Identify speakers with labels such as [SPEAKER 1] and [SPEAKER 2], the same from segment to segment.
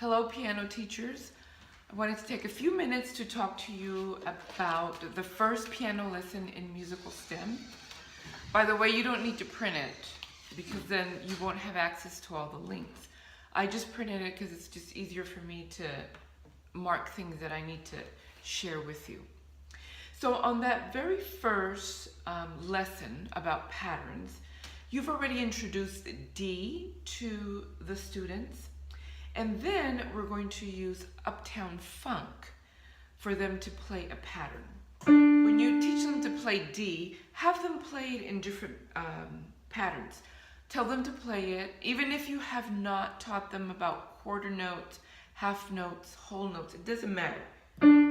[SPEAKER 1] Hello, piano teachers. I wanted to take a few minutes to talk to you about the first piano lesson in musical STEM. By the way, you don't need to print it because then you won't have access to all the links. I just printed it because it's just easier for me to mark things that I need to share with you. So on that very first lesson about patterns, you've already introduced D to the students. And then we're going to use Uptown Funk for them to play a pattern. When you teach them to play D, have them play it in different patterns. Tell them to play it, even if you have not taught them about quarter notes, half notes, whole notes, it doesn't matter.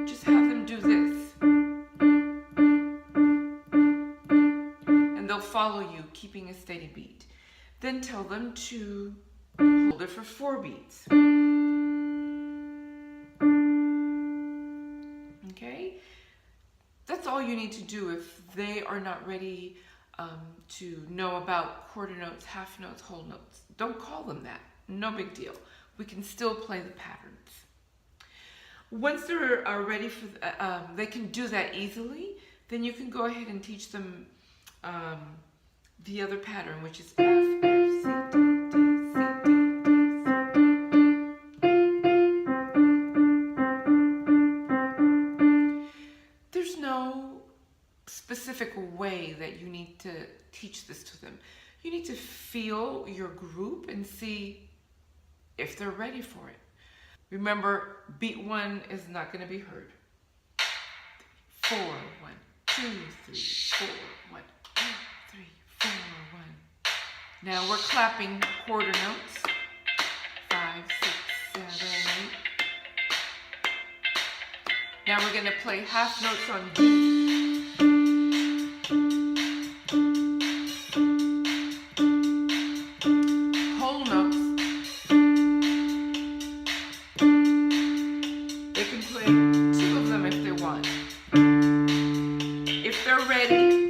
[SPEAKER 1] Just have them do this. And they'll follow you, keeping a steady beat. Then tell them to hold it for 4 beats. Okay? That's all you need to do if they are not ready to know about quarter notes, half notes, whole notes. Don't call them that. No big deal. We can still play the patterns. Once they're ready for, they can do that easily, then you can go ahead and teach them the other pattern, which is F, F, C, D. Specific way that you need to teach this to them. You need to feel your group and see if they're ready for it. Remember, beat 1 is not going to be heard. 4, 1, 2, 3, 4, 1, 2, 3, 4, 1. Now we're clapping quarter notes. 5, 6, 7, 8. Now we're going to play half notes on D. Whole notes. They can play 2 of them if they want. If they're ready,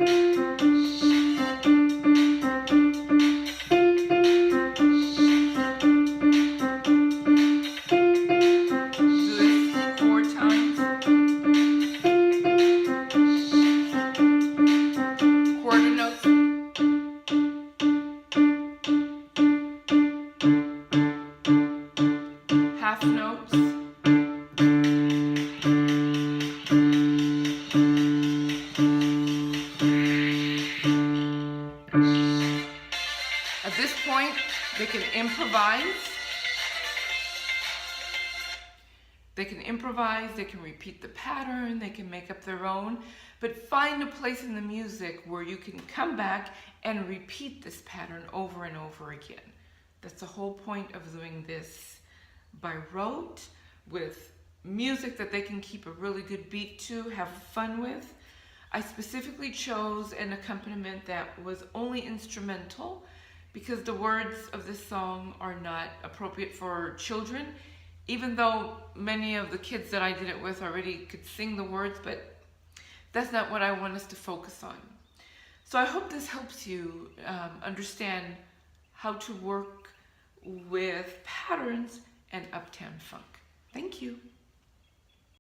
[SPEAKER 1] do this 4 times. Quarter notes. Half notes. At this point, they can improvise. They can repeat the pattern, they can make up their own, but find a place in the music where you can come back and repeat this pattern over and over again. That's the whole point of doing this by rote, with music that they can keep a really good beat to, have fun with. I specifically chose an accompaniment that was only instrumental because the words of this song are not appropriate for children, even though many of the kids that I did it with already could sing the words, but that's not what I want us to focus on. So I hope this helps you understand how to work with patterns and Uptown Funk. Thank you.